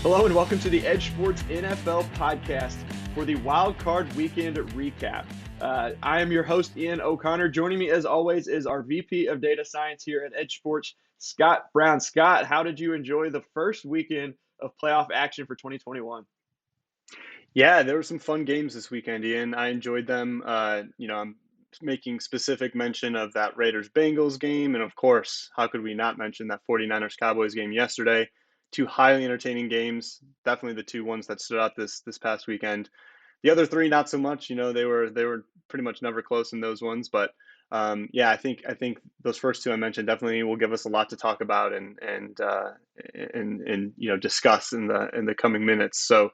Hello and welcome to the EdjSports NFL Podcast for the Wildcard Weekend Recap. I am your host, Ian O'Connor. Joining me, as always, is our VP of Data Science here at EdjSports, Scott Brown. Scott, how did you enjoy the first weekend of playoff action for 2021? Yeah, there were some fun games this weekend, Ian. I enjoyed them. I'm making specific mention of that Raiders-Bengals game. And of course, how could we not mention that 49ers-Cowboys game yesterday? Two highly entertaining games. Definitely the two ones that stood out this past weekend. The other three, not so much. They were pretty much never close in those ones. But yeah, I think those first two I mentioned definitely will give us a lot to talk about and discuss in the coming minutes. So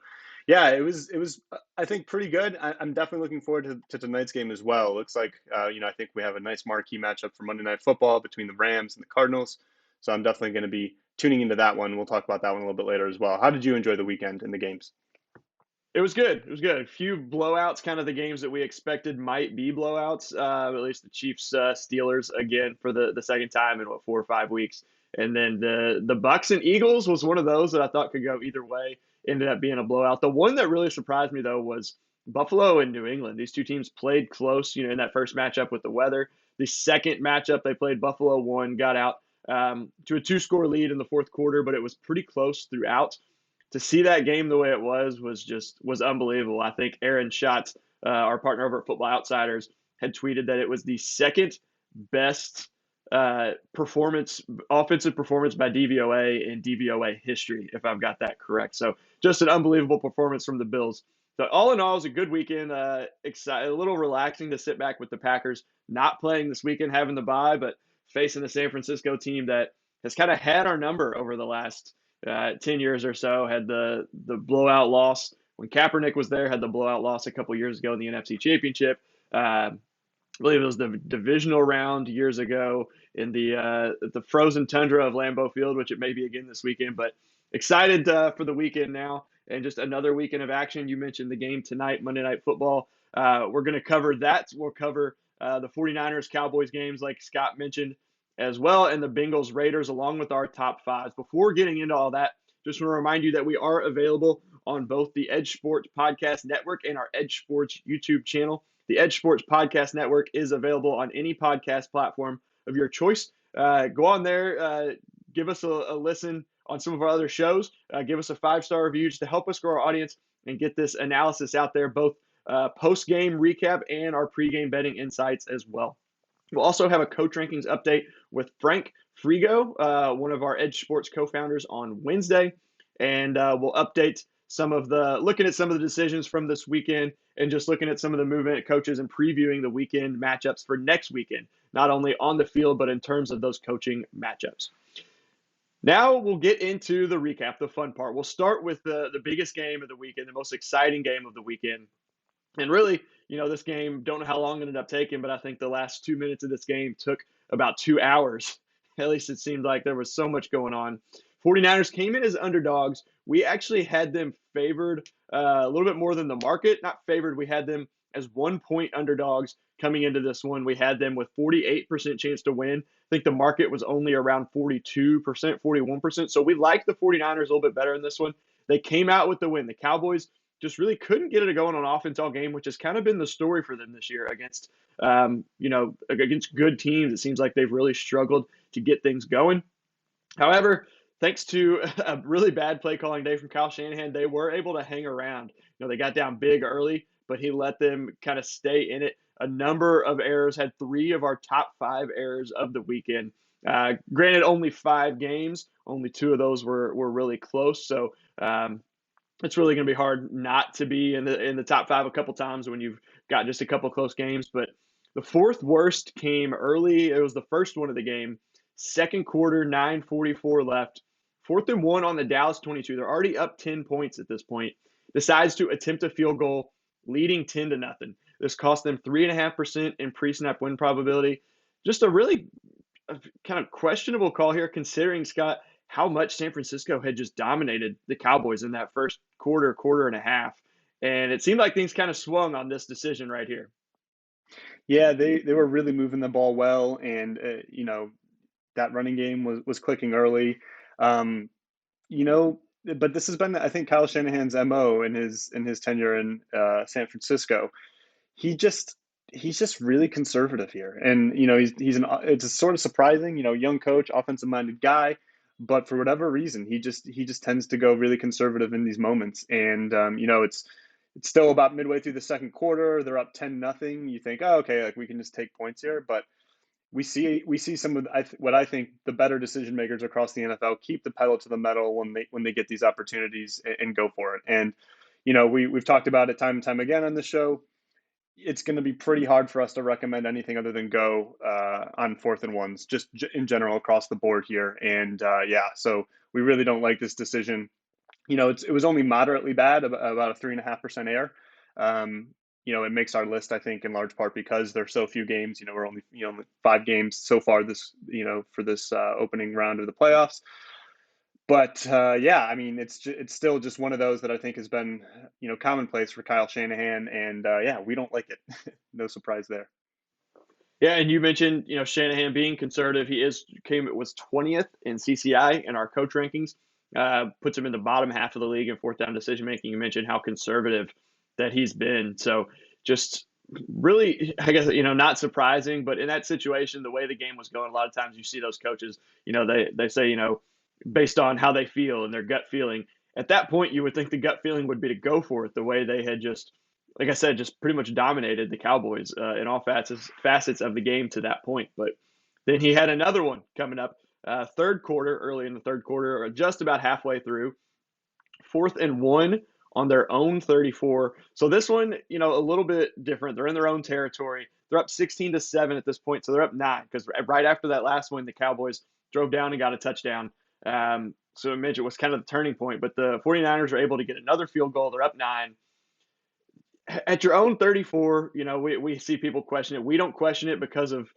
yeah, it was I think pretty good. I'm definitely looking forward to tonight's game as well. It looks like I think we have a nice marquee matchup for Monday Night Football between the Rams and the Cardinals. So I'm definitely going to be tuning into that one. We'll talk about that one a little bit later as well. How did you enjoy the weekend in the games? It was good. It was good. A few blowouts, kind of the games that we expected might be blowouts. At least the Chiefs, Steelers again for the second time in 4 or 5 weeks, and then the Bucks and Eagles was one of those that I thought could go either way. Ended up being a blowout. The one that really surprised me though was Buffalo and New England. These two teams played close, in that first matchup with the weather. The second matchup they played, Buffalo won, got out to a 2-score lead in the fourth quarter, but it was pretty close throughout. To see that game the way it was unbelievable. I think Aaron Schatz, our partner over at Football Outsiders, had tweeted that it was the second best offensive performance by DVOA in DVOA history, if I've got that correct. So just an unbelievable performance from the Bills. So all in all, it was a good weekend. A little relaxing to sit back with the Packers, not playing this weekend, having the bye, but facing the San Francisco team that has kind of had our number over the last 10 years or so. Had the blowout loss when Kaepernick was there, had the blowout loss a couple years ago in the NFC Championship. I believe it was the divisional round years ago in the frozen tundra of Lambeau Field, which it may be again this weekend. But excited for the weekend now and just another weekend of action. You mentioned the game tonight, Monday Night Football. We're going to cover that. We'll cover the 49ers Cowboys games, like Scott mentioned, as well, and the Bengals Raiders, along with our top fives. Before getting into all that, just want to remind you that we are available on both the EdjSports Podcast Network and our EdjSports YouTube channel. The EdjSports Podcast Network is available on any podcast platform of your choice. Go on there, give us a listen on some of our other shows, give us a 5-star review just to help us grow our audience and get this analysis out there, both post-game recap and our pre-game betting insights as well. We'll also have a coach rankings update with Frank Frigo, one of our EdjSports co-founders, on Wednesday, and we'll update looking at some of the decisions from this weekend and just looking at some of the movement at coaches and previewing the weekend matchups for next weekend, not only on the field, but in terms of those coaching matchups. Now we'll get into the recap, the fun part. We'll start with the biggest game of the weekend, the most exciting game of the weekend. And really, this game, don't know how long it ended up taking, but I think the last 2 minutes of this game took about 2 hours. At least it seemed like there was so much going on. 49ers came in as underdogs. We actually had them favored a little bit more than the market. Not favored, we had them as 1-point underdogs coming into this one. We had them with 48% chance to win. I think the market was only around 42%, 41%. So we liked the 49ers a little bit better in this one. They came out with the win. The Cowboys just really couldn't get it going on offense all game, which has kind of been the story for them this year against good teams. It seems like they've really struggled to get things going. However, thanks to a really bad play calling day from Kyle Shanahan, they were able to hang around. They got down big early, but he let them kind of stay in it. A number of errors, had 3 of our top 5 errors of the weekend. Granted, only 5 games, only 2 of those were really close. So it's really going to be hard not to be in the top 5 a couple times when you've got just a couple close games. But the fourth worst came early. It was the first one of the game. Second quarter, 9:44 left. 4th and 1 on the Dallas 22. They're already up 10 points at this point. Decides to attempt a field goal, leading 10-0. This cost them 3.5% in pre-snap win probability. Just a really kind of questionable call here, considering, Scott, how much San Francisco had just dominated the Cowboys in that first quarter and a half. And it seemed like things kind of swung on this decision right here. Yeah, they were really moving the ball well, and that running game was clicking early. Um, but this has been, I think, Kyle Shanahan's MO in his tenure in San Francisco. He just he's just really conservative here, and it's sort of surprising, young coach, offensive minded guy, but for whatever reason, he just tends to go really conservative in these moments, and it's still about midway through the second quarter. They're up 10-0. You think, oh, okay, like we can just take points here, but we see some of what I think the better decision makers across the NFL keep the pedal to the metal when they get these opportunities, and go for it. And we've talked about it time and time again on the show. It's going to be pretty hard for us to recommend anything other than go on 4th and 1s, just in general across the board here. And yeah, so we really don't like this decision. It was only moderately bad, about a 3.5% error. It makes our list, I think, in large part because there's so few games. We're only 5 games so far this for this opening round of the playoffs. But yeah, I mean, it's still just one of those that I think has been commonplace for Kyle Shanahan, and yeah, we don't like it. No surprise there. Yeah, and you mentioned, Shanahan being conservative. He was 20th in CCI in our coach rankings. Puts him in the bottom half of the league in fourth down decision making. You mentioned how conservative that he's been. So just really, I guess, not surprising, but in that situation, the way the game was going, a lot of times you see those coaches, they say, based on how they feel and their gut feeling. At that point, you would think the gut feeling would be to go for it, the way they had just, like I said, just pretty much dominated the Cowboys in all facets of the game to that point. But then he had another one coming up, third quarter, early in the third quarter, or just about halfway through, 4th and 1 on their own 34. So this one, a little bit different. They're in their own territory. They're up 16-7 at this point, so they're up 9 because right after that last one, the Cowboys drove down and got a touchdown. So it was kind of the turning point, but the 49ers were able to get another field goal. They're up 9 at your own 34. We see people question it. We don't question it because of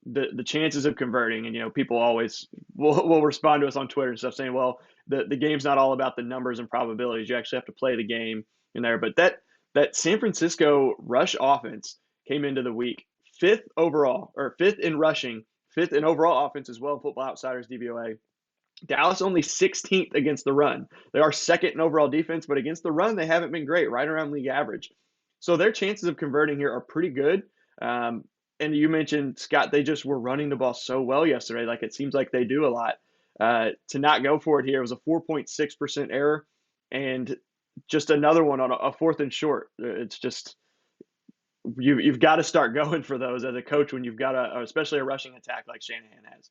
the chances of converting, and people always will respond to us on Twitter and stuff saying, well, the game's not all about the numbers and probabilities. You actually have to play the game in there. But that San Francisco rush offense came into the week fifth overall, or fifth in rushing, fifth in overall offense as well in Football Outsiders DVOA. Dallas only 16th against the run. They are second in overall defense, but against the run, they haven't been great, right around league average. So their chances of converting here are pretty good. And you mentioned, Scott, they just were running the ball so well yesterday. Like, it seems like they do a lot. To not go for it here was a 4.6% error, and just another one on a 4th and short. It's just you've got to start going for those as a coach when you've got especially a rushing attack like Shanahan has.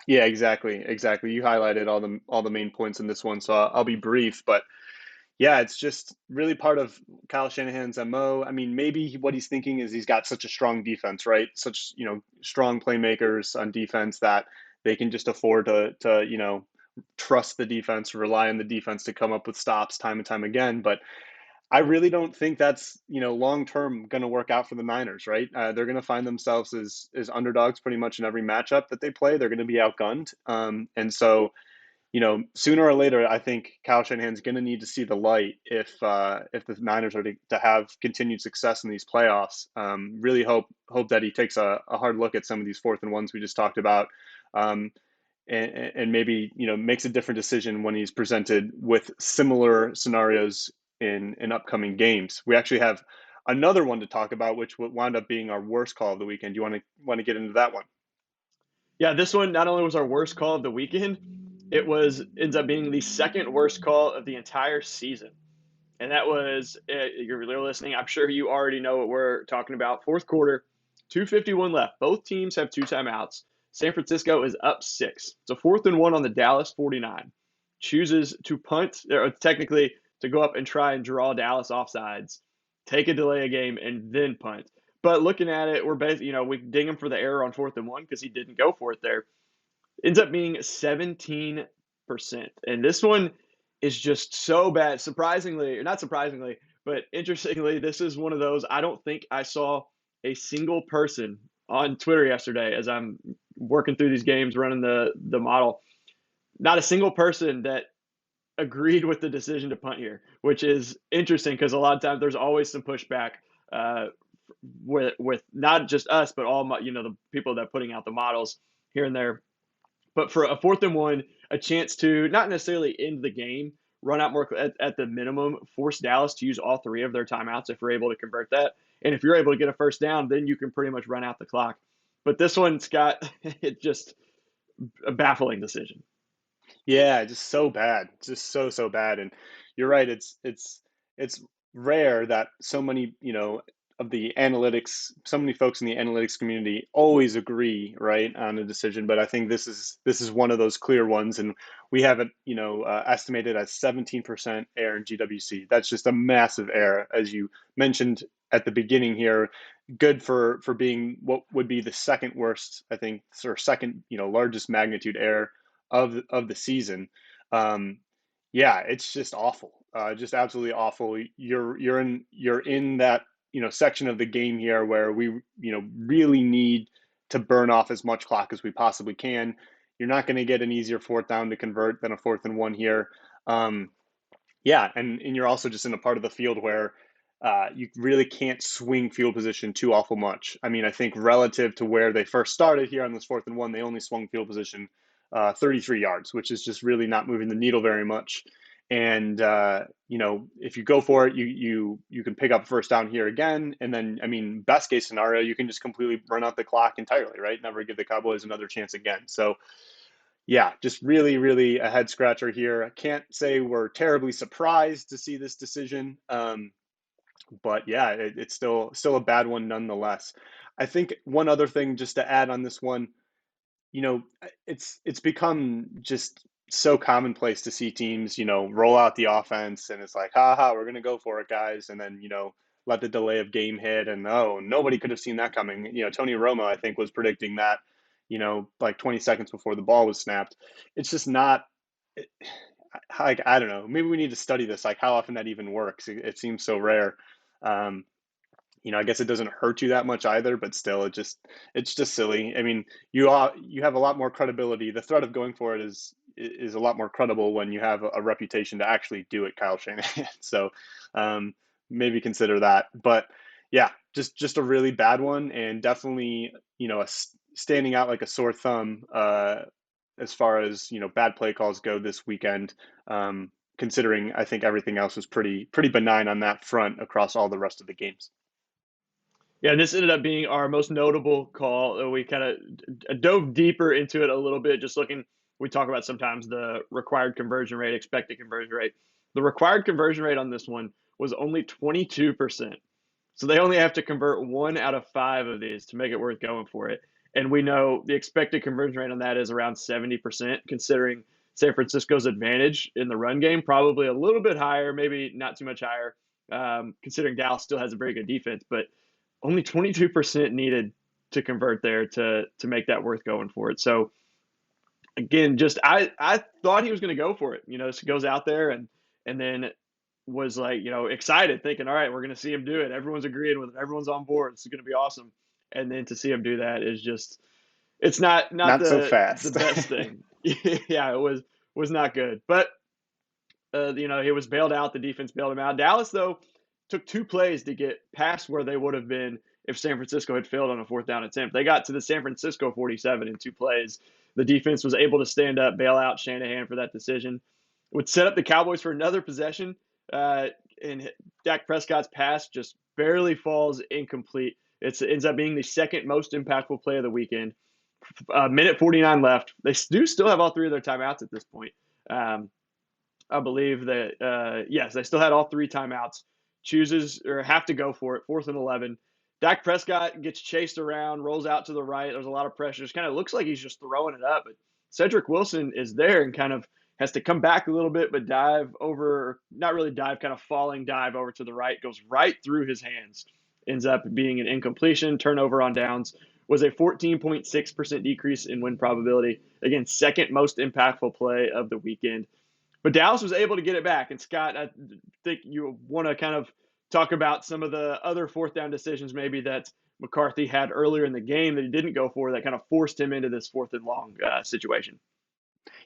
Yeah, exactly. You highlighted all the main points in this one, so I'll be brief. But yeah, it's just really part of Kyle Shanahan's MO. I mean, maybe what he's thinking is he's got such a strong defense, right? Such strong playmakers on defense that they can just afford to trust the defense, rely on the defense to come up with stops time and time again. But I really don't think that's long term going to work out for the Niners, right? They're going to find themselves as underdogs pretty much in every matchup that they play. They're going to be outgunned, and so sooner or later, I think Kyle Shanahan's going to need to see the light if the Niners are to have continued success in these playoffs. Really hope that he takes a hard look at some of these 4th and 1s we just talked about. And maybe makes a different decision when he's presented with similar scenarios in upcoming games. We actually have another one to talk about, which would wind up being our worst call of the weekend. Do you want to get into that one? Yeah, this one not only was our worst call of the weekend, it ends up being the second worst call of the entire season. And that was, you're listening, I'm sure you already know what we're talking about. Fourth quarter, 2:51 left. Both teams have 2 timeouts. San Francisco is up 6. It's a 4th and 1 on the Dallas 49. Chooses to punt, or technically to go up and try and draw Dallas offsides, take a delay of game, and then punt. But looking at it, we're basically, we ding him for the error on 4th and 1 because he didn't go for it there. Ends up being 17%. And this one is just so bad. Surprisingly, or not surprisingly, but interestingly, this is one of those, I don't think I saw a single person on Twitter yesterday as I'm working through these games, running the model. Not a single person that agreed with the decision to punt here, which is interesting because a lot of times there's always some pushback with not just us, but all the people that are putting out the models here and there. But for a 4th and 1, a chance to not necessarily end the game, run out more at the minimum, force Dallas to use all three of their timeouts if we're able to convert that. And if you're able to get a first down, then you can pretty much run out the clock. But this one, Scott, it's just a baffling decision. Yeah, just so bad. Just so bad. And you're right, it's rare that so many, of the analytics, so many folks in the analytics community always agree, right, on a decision, but I think this is one of those clear ones, and we have it, estimated as 17% error in GWC. That's just a massive error, as you mentioned at the beginning here. Good for being what would be the second worst, I think, or second, largest magnitude error of the season. Um, yeah, it's just awful, just absolutely awful. You're in that section of the game here where we really need to burn off as much clock as we possibly can. You're not going to get an easier fourth down to convert than a 4th and 1 here. Yeah, and you're also just in a part of the field where you really can't swing field position too awful much. I mean, I think relative to where they first started here on this 4th and 1, they only swung field position 33 yards, which is just really not moving the needle very much. And if you go for it, you can pick up first down here again, and then, I mean, best case scenario, you can just completely run out the clock entirely, right? Never give the Cowboys another chance again. So yeah, just really, really a head scratcher here. I can't say we're terribly surprised to see this decision, but yeah, it's still a bad one nonetheless. I think one other thing just to add on this one, it's become just so commonplace to see teams, roll out the offense, and it's like, ha, we're gonna go for it, guys, and then let the delay of game hit, and oh, nobody could have seen that coming. Tony Romo, I think, was predicting that, like 20 seconds before the ball was snapped. It's just not. Like, I don't know. Maybe we need to study this, like how often that even works. It seems so rare. Um, I guess it doesn't hurt you that much either, but still, it's just silly. I mean, you have a lot more credibility. The threat of going for it is a lot more credible when you have a reputation to actually do it, Kyle Shanahan. So maybe consider that. But yeah, just a really bad one, and definitely standing out like a sore thumb as far as bad play calls go this weekend. Considering I think everything else was pretty benign on that front across all the rest of the games. Yeah, and this ended up being our most notable call. We kind of dove deeper into it a little bit, just looking. We talk about sometimes the required conversion rate, expected conversion rate. The required conversion rate on this one was only 22%. So they only have to convert 1 out of 5 of these to make it worth going for it. And we know the expected conversion rate on that is around 70%, considering San Francisco's advantage in the run game, probably a little bit higher, maybe not too much higher, considering Dallas still has a very good defense. But only 22% needed to convert there to make that worth going for it. So again, just I thought he was going to go for it. So goes out there and then was like, excited, thinking, all right, we're going to see him do it. Everyone's agreeing with it. Everyone's on board. This is going to be awesome. And then to see him do that is just, it's not Not so the fast. best thing. Yeah, it was not good. But he was bailed out. The defense bailed him out. Dallas, though, took 2 plays to get past where they would have been if San Francisco had failed on a 4th down attempt. They got to the San Francisco 47 in 2 plays. The defense was able to stand up, bail out Shanahan for that decision. It would set up the Cowboys for another possession, and Dak Prescott's pass just barely falls incomplete. It ends up being the second most impactful play of the weekend. Minute 49 left. They do still have all 3 of their timeouts at this point. I believe that, yes, they still had all 3 timeouts. Chooses or have to go for it, 4th and 11. Dak Prescott gets chased around, rolls out to the right. There's a lot of pressure. It kind of looks like he's just throwing it up, but Cedric Wilson is there and kind of has to come back a little bit, but dive over, not really dive, kind of falling dive over to the right, goes right through his hands. Ends up being an incompletion. Turnover on downs was a 14.6% decrease in win probability. Again, second most impactful play of the weekend. But Dallas was able to get it back. And Scott, I think you want to kind of talk about some of the other 4th down decisions maybe that McCarthy had earlier in the game that he didn't go for that kind of forced him into this 4th and long situation.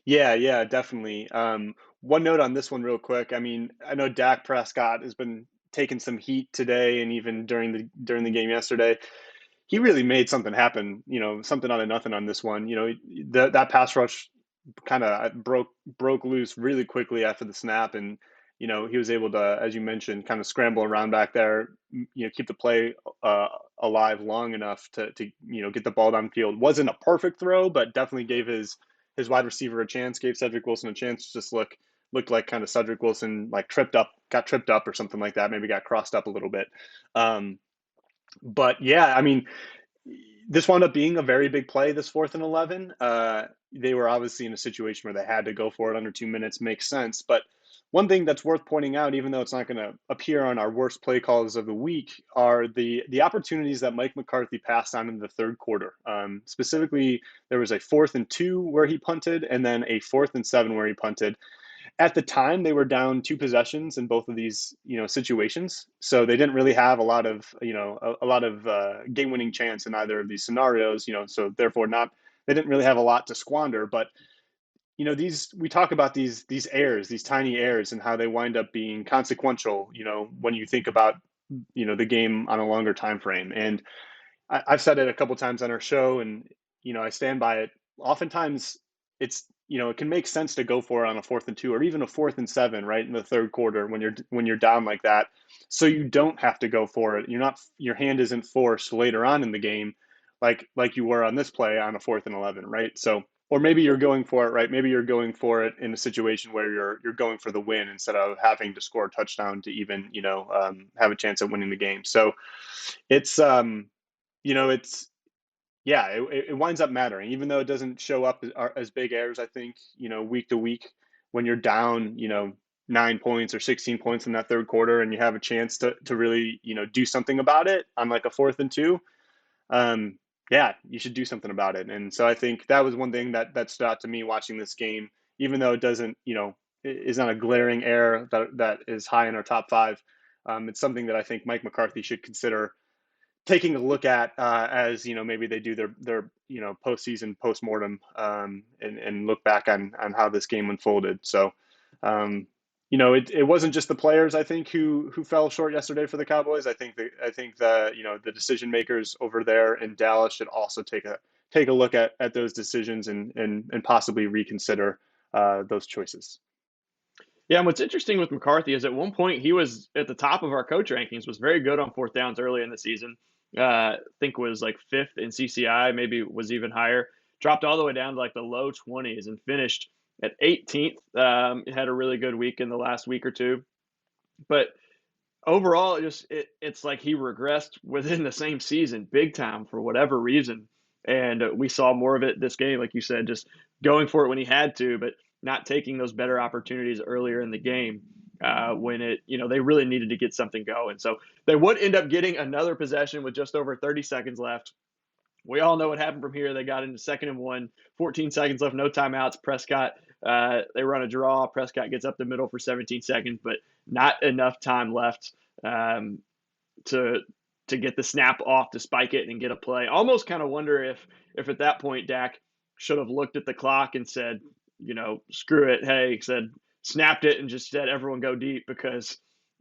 Yeah, definitely. One note on this one real quick. I mean, I know Dak Prescott has been taking some heat today and even during the game yesterday. He really made something happen, something out of nothing on this one. That pass rush kind of broke loose really quickly after the snap, and he was able to, as you mentioned, kind of scramble around back there, keep the play uh, alive long enough to get the ball downfield. Wasn't a perfect throw, but definitely gave his wide receiver a chance, gave Cedric Wilson a chance to just looked like kind of Cedric Wilson like got tripped up or something like that, maybe got crossed up a little bit. Um, but yeah, I mean, this wound up being a very big play, this 4th and 11. They were obviously in a situation where they had to go for it under 2 minutes. Makes sense. But one thing that's worth pointing out, even though it's not going to appear on our worst play calls of the week, are the opportunities that Mike McCarthy passed on in the third quarter. Specifically, there was a 4th and 2 where he punted, and then a 4th and 7 where he punted. At the time, they were down 2 possessions in both of these situations, so they didn't really have a lot of game-winning chance in either of these scenarios. So therefore, not they didn't really have a lot to squander. But these we talk about these errors, these tiny errors, and how they wind up being consequential. When you think about the game on a longer time frame. And I've said it a couple times on our show, and I stand by it. Oftentimes, it's it can make sense to go for it on a 4th and 2 or even a 4th and 7, right in the third quarter when you're down like that, so you don't have to go for it. Your hand isn't forced later on in the game, like you were on this play on a 4th and 11, right? So, or maybe you're going for it, right? Maybe you're going for it in a situation where you're going for the win instead of having to score a touchdown to even have a chance at winning the game. So it's it's yeah, it winds up mattering, even though it doesn't show up as big errors. I think week to week, when you're down 9 points or 16 points in that third quarter, and you have a chance to really do something about it on like a 4th and 2. Yeah, you should do something about it. And so I think that was one thing that stood out to me watching this game, even though it doesn't is not a glaring error that is high in our top five. It's something that I think Mike McCarthy should consider taking a look at as maybe they do their postseason postmortem, and look back on how this game unfolded. So it wasn't just the players, I think, who fell short yesterday for the Cowboys. I think the decision makers over there in Dallas should also take a look at those decisions and possibly reconsider those choices. Yeah, and what's interesting with McCarthy is at one point he was at the top of our coach rankings, was very good on fourth downs early in the season. I think was like fifth in CCI, maybe was even higher. Dropped all the way down to like the low 20s and finished at 18th. Had a really good week in the last week or two. But overall, it's like he regressed within the same season big time for whatever reason. And we saw more of it this game, like you said, just going for it when he had to, but not taking those better opportunities earlier in the game when they really needed to get something going. So they would end up getting another possession with just over 30 seconds left. We all know what happened from here. They got into 2nd and 1, 14 seconds left, no timeouts. Prescott, they run a draw. Prescott gets up the middle for 17 seconds, but not enough time left to get the snap off to spike it and get a play. Almost kind of wonder if at that point Dak should have looked at the clock and said, screw it. Hey, said snapped it and just said everyone go deep, because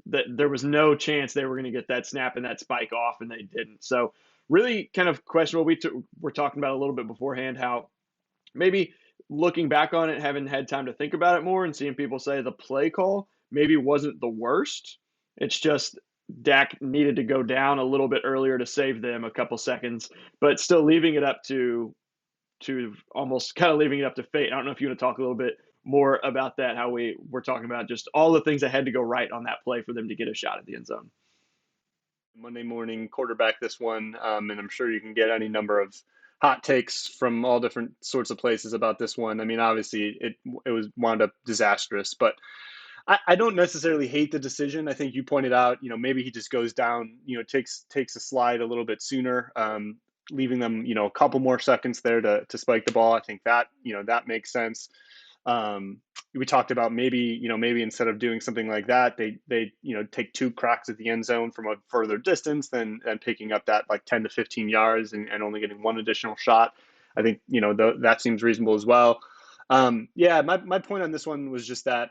there was no chance they were going to get that snap and that spike off, and they didn't. So really kind of questionable. We're talking about a little bit beforehand how maybe looking back on it, having had time to think about it more and seeing people say the play call maybe wasn't the worst. It's just Dak needed to go down a little bit earlier to save them a couple seconds, but still leaving it up to almost kind of leaving it up to fate. I don't know if you want to talk a little bit more about that, how we're talking about just all the things that had to go right on that play for them to get a shot at the end zone. Monday morning quarterback this one, and I'm sure you can get any number of hot takes from all different sorts of places about this one. I mean, obviously it was wound up disastrous, but I don't necessarily hate the decision. I think you pointed out, maybe he just goes down, takes a slide a little bit sooner, leaving them, a couple more seconds there to spike the ball. I think that, that makes sense. We talked about maybe instead of doing something like that, they take 2 cracks at the end zone from a further distance than picking up that like 10 to 15 yards and only getting one additional shot. I think, that seems reasonable as well. Yeah, my point on this one was just that,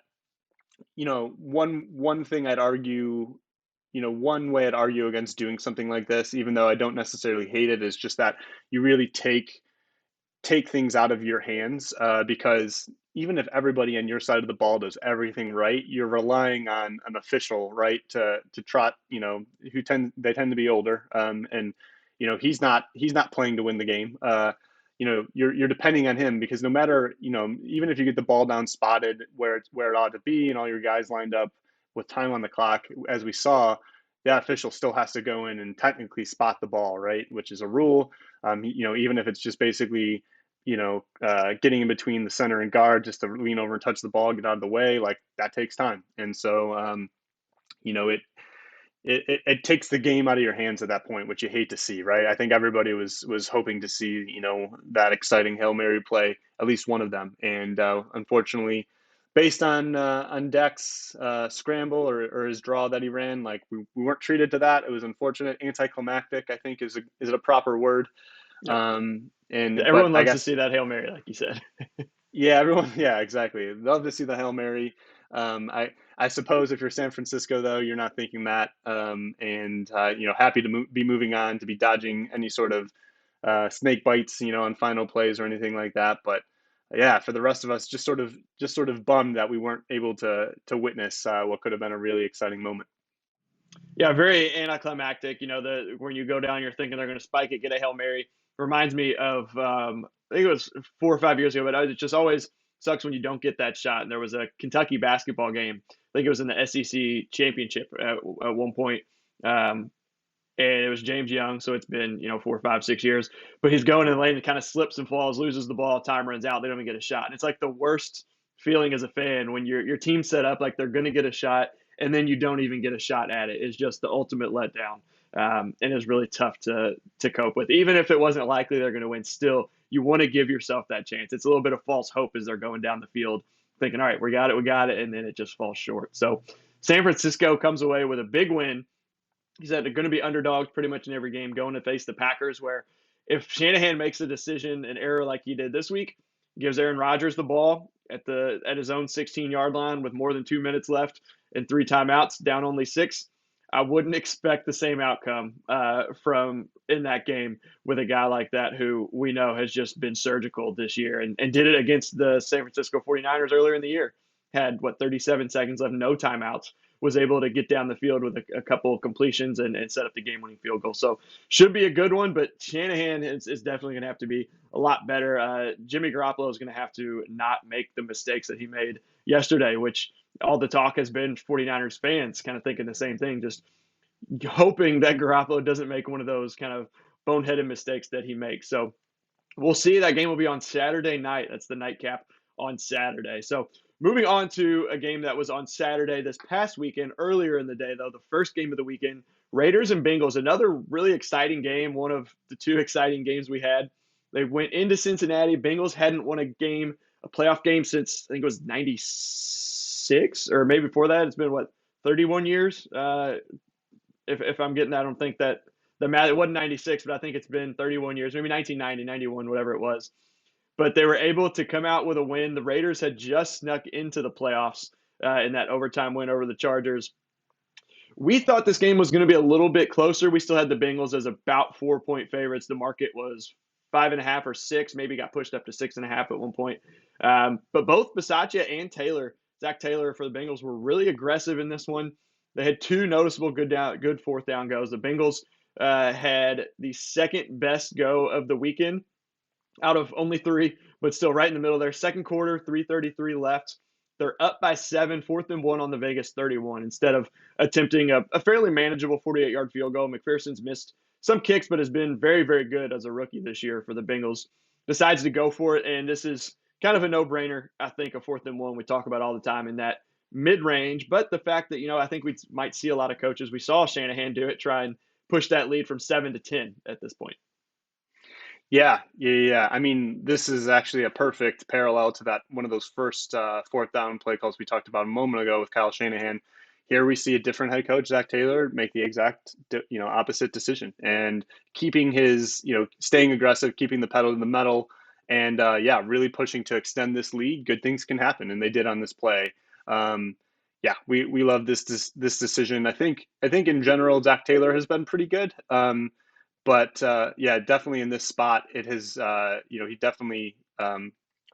one thing I'd argue, one way I'd argue against doing something like this, even though I don't necessarily hate it, is just that you really take take things out of your hands because even if everybody on your side of the ball does everything right, you're relying on an official, right, to trot, they tend to be older, and he's not playing to win the game. You're depending on him because no matter, even if you get the ball down spotted where it ought to be and all your guys lined up with time on the clock, as we saw, that official still has to go in and technically spot the ball, right? Which is a rule. Even if it's just basically, getting in between the center and guard just to lean over and touch the ball, get out of the way, like that takes time. And so, it takes the game out of your hands at that point, which you hate to see, right? I think everybody was hoping to see, that exciting Hail Mary play, at least one of them. And unfortunately, based on Dak's scramble or his draw that he ran, like we weren't treated to that. It was unfortunate, anticlimactic, I think is a proper word. Yeah. And Everyone but I loves to guess see that Hail Mary, like you said. yeah, everyone, yeah, exactly. Love to see the Hail Mary. I suppose if you're San Francisco, though, you're not thinking that, and happy to be moving on, to be dodging any sort of snake bites, on final plays or anything like that. But yeah, for the rest of us, just sort of bummed that we weren't able to witness what could have been a really exciting moment. Yeah, very anticlimactic. When you go down, you're thinking they're going to spike it, get a Hail Mary. Reminds me of I think it was 4 or 5 years ago, but it just always sucks when you don't get that shot. And there was a Kentucky basketball game. I think it was in the SEC championship at one point. And it was James Young, so it's been 4, 5, 6 years. But he's going in lane and kind of slips and falls, loses the ball, time runs out, they don't even get a shot. And it's like the worst feeling as a fan when your team's set up like they're going to get a shot, and then you don't even get a shot at it. It's just the ultimate letdown, and it's really tough to cope with. Even if it wasn't likely they're going to win, still you want to give yourself that chance. It's a little bit of false hope as they're going down the field, thinking, all right, we got it, and then it just falls short. So San Francisco comes away with a big win. He said they're going to be underdogs pretty much in every game, going to face the Packers, where if Shanahan makes a decision, an error like he did this week, gives Aaron Rodgers the ball at his own 16-yard line with more than 2 minutes left and 3 timeouts, down only 6, I wouldn't expect the same outcome from in that game with a guy like that who we know has just been surgical this year and did it against the San Francisco 49ers earlier in the year. Had, 37 seconds left, no timeouts, was able to get down the field with a couple of completions and set up the game-winning field goal. So should be a good one, but Shanahan is definitely going to have to be a lot better. Jimmy Garoppolo is going to have to not make the mistakes that he made yesterday, which all the talk has been 49ers fans kind of thinking the same thing, just hoping that Garoppolo doesn't make one of those kind of boneheaded mistakes that he makes. So we'll see. That game will be on Saturday night. That's the nightcap on Saturday. So moving on to a game that was on Saturday this past weekend, earlier in the day, though, the first game of the weekend, Raiders and Bengals, another really exciting game, one of the two exciting games we had. They went into Cincinnati. Bengals hadn't won a playoff game since, I think it was 96, or maybe before that. It's been, 31 years? If I'm getting that, I don't think that the math, it wasn't 96, but I think it's been 31 years, maybe 1990, 91, whatever it was. But they were able to come out with a win. The Raiders had just snuck into the playoffs in that overtime win over the Chargers. We thought this game was going to be a little bit closer. We still had the Bengals as about 4-point favorites. The market was 5.5 or 6, maybe got pushed up to 6.5 at one point. But both Bisaccia and Zach Taylor for the Bengals, were really aggressive in this one. They had two noticeable good fourth down goes. The Bengals had the second best go of the weekend out of only 3, but still right in the middle there. Second quarter, 3:33 left. They're up by 7, 4th and 1 on the Vegas 31, instead of attempting a fairly manageable 48-yard field goal. McPherson's missed some kicks, but has been very, very good as a rookie this year for the Bengals. Decides to go for it, and this is kind of a no-brainer, I think, a 4th and 1 we talk about all the time in that mid-range. But the fact that, I think we might see a lot of coaches. We saw Shanahan do it, try and push that lead from 7 to 10 at this point. Yeah. I mean, this is actually a perfect parallel to that one of those first fourth down play calls we talked about a moment ago with Kyle Shanahan. Here we see a different head coach, Zach Taylor, make the exact opposite decision and keeping his staying aggressive, keeping the pedal to the metal, and really pushing to extend this lead. Good things can happen, and they did on this play. We love this decision. I think in general, Zach Taylor has been pretty good. But yeah, definitely in this spot, it has, he definitely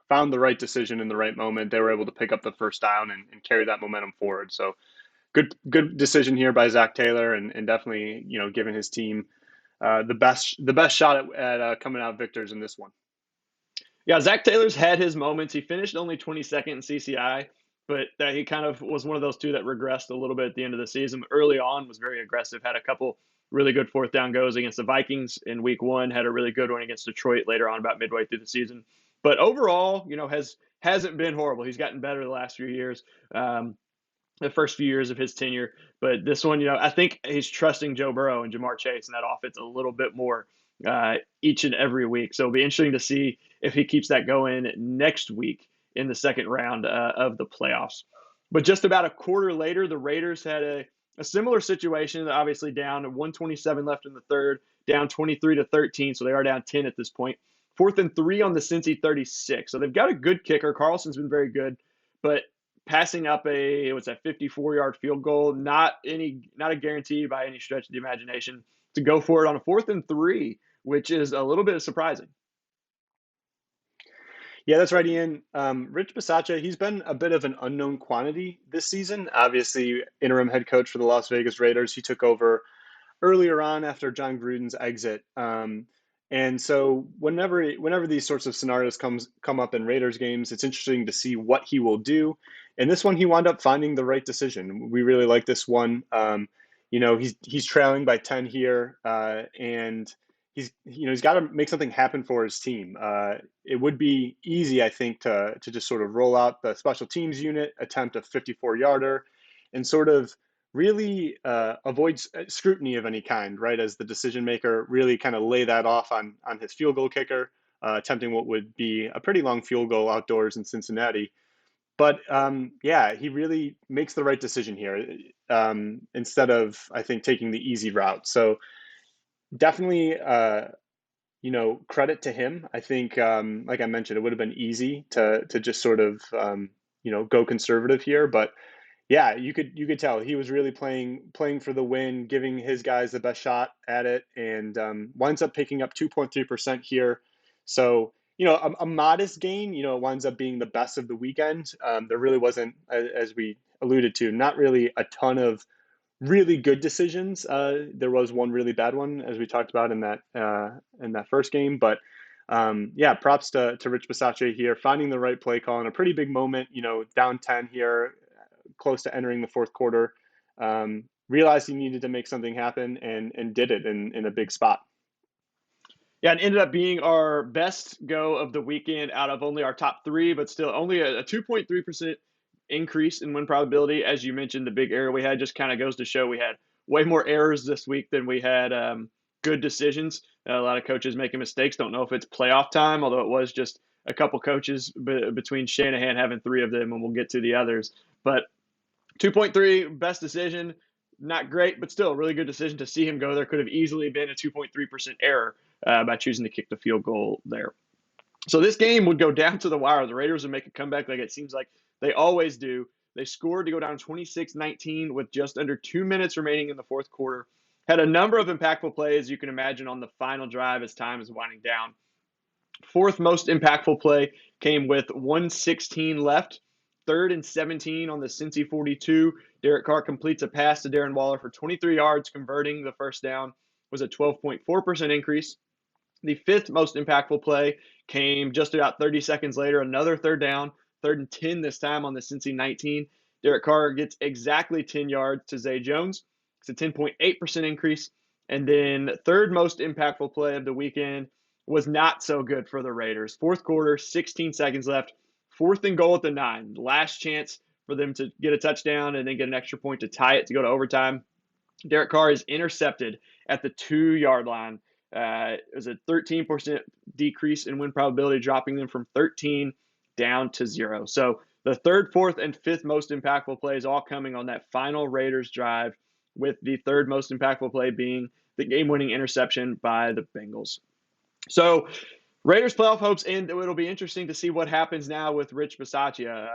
found the right decision in the right moment. They were able to pick up the first down and carry that momentum forward. So good decision here by Zach Taylor, and definitely, giving his team the best shot at coming out victors in this one. Yeah, Zach Taylor's had his moments. He finished only 22nd in CCI, but that he kind of was one of those two that regressed a little bit at the end of the season. Early on, was very aggressive. Had a couple really good fourth down goes against the Vikings in Week 1. Had a really good one against Detroit later on, about midway through the season. But overall, hasn't been horrible. He's gotten better the last few years. The first few years of his tenure. But this one, I think he's trusting Joe Burrow and Jamar Chase and that offense a little bit more each and every week. So it'll be interesting to see if he keeps that going next week in the second round of the playoffs. But just about a quarter later, the Raiders had a similar situation, obviously down 127 left in the third, down 23-13. So they are down 10 at this point. 4th and 3 on the Cincy 36. So they've got a good kicker. Carlson's been very good, but passing up a 54-yard field goal, not a guarantee by any stretch of the imagination to go for it on a 4th and 3, which is a little bit surprising. Yeah, that's right, Ian. Rich Bisaccia, he's been a bit of an unknown quantity this season. Obviously, interim head coach for the Las Vegas Raiders. He took over earlier on after John Gruden's exit. And so whenever these sorts of scenarios come up in Raiders games, it's interesting to see what he will do. And this one, he wound up finding the right decision. We really like this one. He's trailing by 10 here, and he's got to make something happen for his team. It would be easy, I think, to just sort of roll out the special teams unit, attempt a 54-yarder, and sort of really avoid scrutiny of any kind, right? As the decision maker, really kind of lay that off on his field goal kicker, attempting what would be a pretty long field goal outdoors in Cincinnati. But he really makes the right decision here instead of, I think, taking the easy route. So definitely, credit to him. I think, like I mentioned, it would have been easy to just sort of, go conservative here, but yeah, you could tell he was really playing for the win, giving his guys the best shot at it, and winds up picking up 2.3% here. So, a modest gain, winds up being the best of the weekend. There really wasn't, as we alluded to, not really a ton of really good decisions. There was one really bad one, as we talked about in that first game. But props to Rich Bisaccia here, finding the right play call in a pretty big moment. Down 10 here, close to entering the fourth quarter. Realized he needed to make something happen and did it in a big spot. Yeah, it ended up being our best go of the weekend out of only our top 3, but still only a 2.3% increase in win probability. As you mentioned, the big error we had just kind of goes to show we had way more errors this week than we had good decisions. A lot of coaches making mistakes. Don't know if it's playoff time, although it was just a couple coaches between Shanahan having 3 of them, and we'll get to the others. But 2.3, best decision. Not great, but still a really good decision to see him go there. Could have easily been a 2.3% error by choosing to kick the field goal there. So this game would go down to the wire. The Raiders would make a comeback like it seems like they always do. They scored to go down 26-19 with just under 2 minutes remaining in the fourth quarter. Had a number of impactful plays, you can imagine, on the final drive as time is winding down. 4th most impactful play came with 1:16 left. 3rd and 17 on the Cincy 42. Derek Carr completes a pass to Darren Waller for 23 yards, converting the first down. Was a 12.4% increase. The 5th most impactful play came just about 30 seconds later. Another 3rd down, 3rd and 10 this time on the Cincy 19. Derek Carr gets exactly 10 yards to Zay Jones. It's a 10.8% increase. And then 3rd most impactful play of the weekend was not so good for the Raiders. Fourth quarter, 16 seconds left. 4th and goal at the 9. Last chance for them to get a touchdown and then get an extra point to tie it to go to overtime. Derek Carr is intercepted at the 2-yard line. It was a 13% decrease in win probability, dropping them from 13 down to 0. So the 3rd, 4th, and 5th most impactful plays all coming on that final Raiders drive, with the 3rd most impactful play being the game-winning interception by the Bengals. So Raiders playoff hopes, and it'll be interesting to see what happens now with Rich Bisaccia.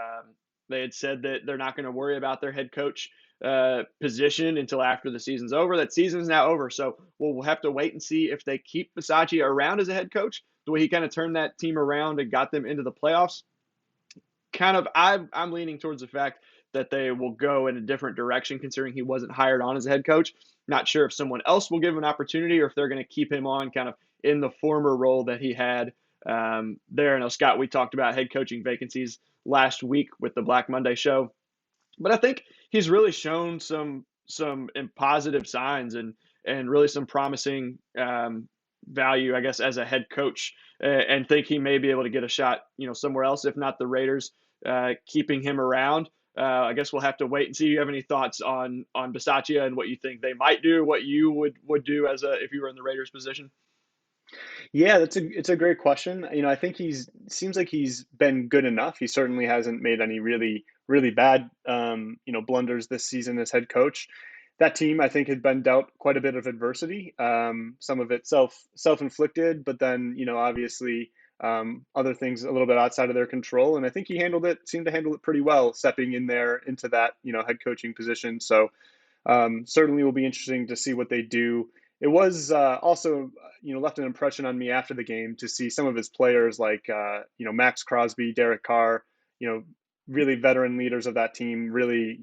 They had said that they're not going to worry about their head coach position until after the season's over. That season's now over, so we'll have to wait and see if they keep Bisaccia around as a head coach, the way he kind of turned that team around and got them into the playoffs. I'm leaning towards the fact that they will go in a different direction, considering he wasn't hired on as a head coach. Not sure if someone else will give him an opportunity or if they're going to keep him on kind of in the former role that he had there. And Scott, we talked about head coaching vacancies last week with the Black Monday show, but I think he's really shown some positive signs and really some promising value, I guess, as a head coach, and think he may be able to get a shot, somewhere else, if not the Raiders, keeping him around. I guess we'll have to wait and see. You have any thoughts on Bisaccia and what you think they might do, what you would do if you were in the Raiders position? Yeah, it's a great question. I think seems like he's been good enough. He certainly hasn't made any really bad blunders this season as head coach. That team, I think, had been dealt quite a bit of adversity. Some of it self-inflicted, but then obviously other things a little bit outside of their control. And I think he seemed to handle it pretty well, stepping in there into that head coaching position. So certainly will be interesting to see what they do. It was also, left an impression on me after the game to see some of his players like, Max Crosby, Derek Carr, really veteran leaders of that team, really,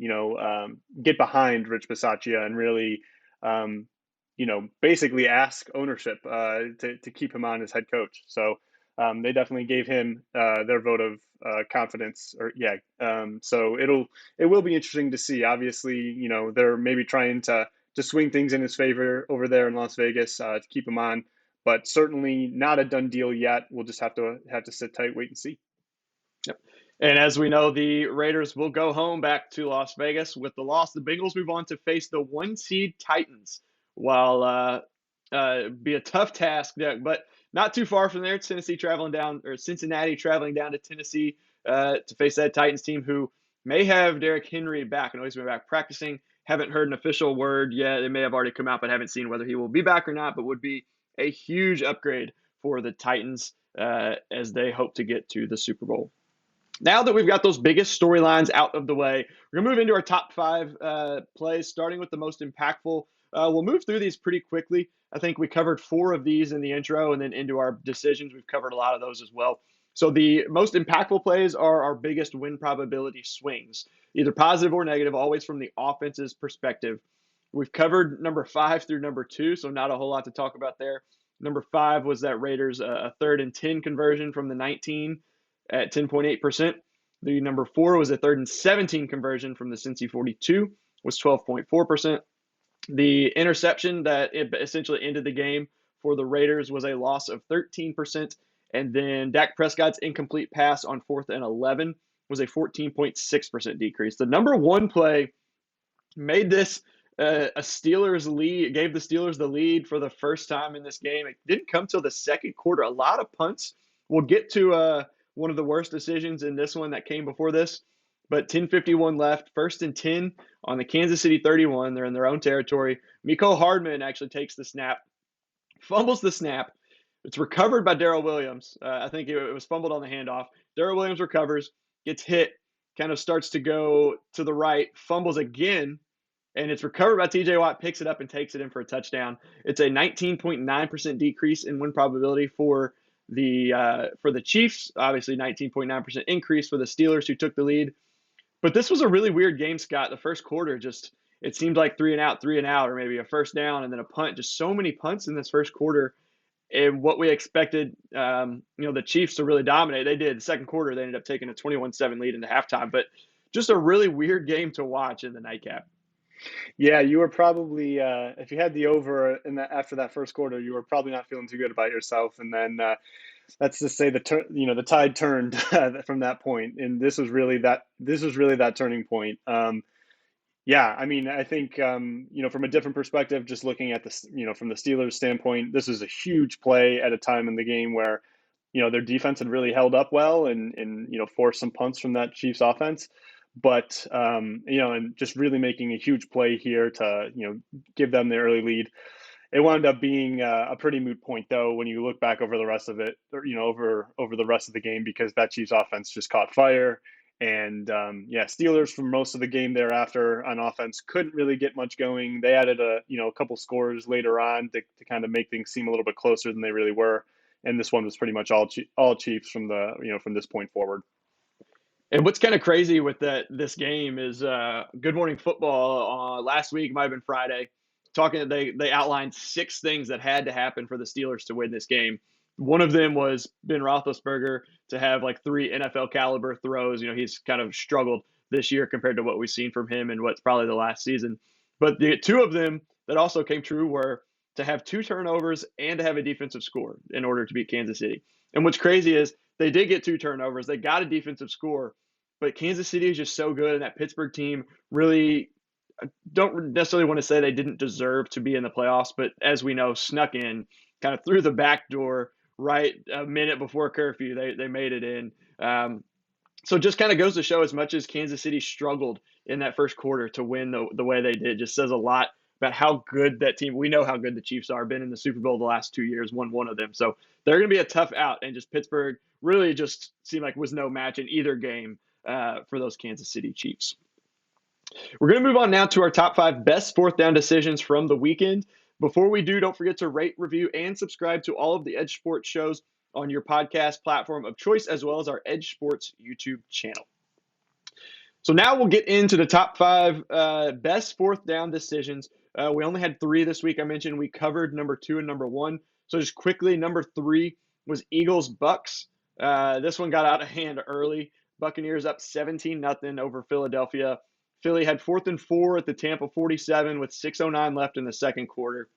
get behind Rich Bisaccia and really, basically ask ownership to keep him on as head coach. So they definitely gave him their vote of confidence. So it will be interesting to see. Obviously, they're maybe trying to swing things in his favor over there in Las Vegas to keep him on, but certainly not a done deal yet. We'll just have to sit tight, wait and see. Yep. And as we know, the Raiders will go home back to Las Vegas with the loss. The Bengals move on to face the 1-seed Titans, while be a tough task, but not too far from there. Cincinnati traveling down to Tennessee to face that Titans team, who may have Derrick Henry back. I know he's been back practicing. Haven't heard an official word yet. It may have already come out, but haven't seen whether he will be back or not. But would be a huge upgrade for the Titans as they hope to get to the Super Bowl. Now that we've got those biggest storylines out of the way, we're going to move into our top 5 plays, starting with the most impactful. We'll move through these pretty quickly. I think we covered 4 of these in the intro, and then into our decisions, we've covered a lot of those as well. So the most impactful plays are our biggest win probability swings, either positive or negative, always from the offense's perspective. We've covered number 5 through number 2, so not a whole lot to talk about there. Number 5 was that Raiders a 3rd and 10 conversion from the 19 at 10.8%. The number 4 was a 3rd and 17 conversion from the Cincy 42, was 12.4%. The interception that essentially ended the game for the Raiders was a loss of 13%. And then Dak Prescott's incomplete pass on 4th and 11 was a 14.6% decrease. The number 1 play made this a Steelers lead, gave the Steelers the lead for the first time in this game. It didn't come till the second quarter. A lot of punts. We'll get to one of the worst decisions in this one that came before this, but 10:51 left, 1st and 10 on the Kansas City 31. They're in their own territory. Mecole Hardman actually takes the snap, fumbles the snap. It's recovered by Darrell Williams. I think it was fumbled on the handoff. Darrell Williams recovers, gets hit, kind of starts to go to the right, fumbles again, and it's recovered by TJ Watt, picks it up and takes it in for a touchdown. It's a 19.9% decrease in win probability for the Chiefs. Obviously, 19.9% increase for the Steelers, who took the lead. But this was a really weird game, Scott. The first quarter, it seemed like 3 and out, or maybe a first down and then a punt. Just so many punts in this first quarter. And what we expected, the Chiefs to really dominate, they did. The second quarter, they ended up taking a 21-7 lead into halftime. But just a really weird game to watch in the nightcap. Yeah, you were probably if you had the over after that first quarter, you were probably not feeling too good about yourself. And then let's just say the tide turned from that point, and this was really that turning point. Yeah, I mean, I think from a different perspective, just looking at this, from the Steelers' standpoint, this is a huge play at a time in the game where their defense had really held up well and forced some punts from that Chiefs offense. But and just really making a huge play here to give them the early lead. It wound up being a pretty moot point, though, when you look back over the rest of it, or over the rest of the game, because that Chiefs offense just caught fire, And yeah, Steelers for most of the game thereafter on offense couldn't really get much going. They added a couple scores later on to kind of make things seem a little bit closer than they really were. And this one was pretty much all Chiefs from from this point forward. And what's kind of crazy with this game is Good Morning Football last week, might have been Friday, they outlined 6 things that had to happen for the Steelers to win this game. One of them was Ben Roethlisberger to have like 3 NFL caliber throws. He's kind of struggled this year compared to what we've seen from him in what's probably the last season. But the 2 of them that also came true were to have 2 turnovers and to have a defensive score in order to beat Kansas City. And what's crazy is they did get 2 turnovers. They got a defensive score, but Kansas City is just so good, and that Pittsburgh team really don't necessarily want to say they didn't deserve to be in the playoffs, but as we know, snuck in kind of through the back door right a minute before curfew. They made it in. So just kind of goes to show, as much as Kansas City struggled in that first quarter to win the way they did, just says a lot about how good that team. We know how good the Chiefs are. Been in the Super Bowl the last 2 years, won one of them. So they're going to be a tough out, and just Pittsburgh really just seemed like was no match in either game for those Kansas City Chiefs. We're going to move on now to our top 5 best 4th down decisions from the weekend. Before we do, don't forget to rate, review, and subscribe to all of the Edge Sports shows on your podcast platform of choice, as well as our Edge Sports YouTube channel. So now we'll get into the top 5 best 4th down decisions. We only had 3 this week. I mentioned we covered number 2 and number 1. So just quickly, number 3 was Eagles-Bucks. This one got out of hand early. Buccaneers up 17-0 over Philadelphia. Philly had 4th and 4 at the Tampa 47 with 6:09 left in the second quarter.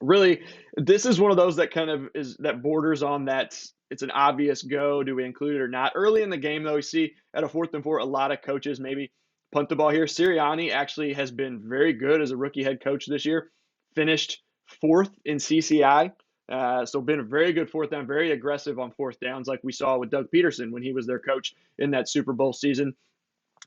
Really, this is one of those that kind of that borders on that it's an obvious go. Do we include it or not? Early in the game, though, we see at a 4th and 4, a lot of coaches maybe punt the ball here. Sirianni actually has been very good as a rookie head coach this year. Finished 4th in CCI. So been a very good 4th down, very aggressive on 4th downs, like we saw with Doug Peterson when he was their coach in that Super Bowl season.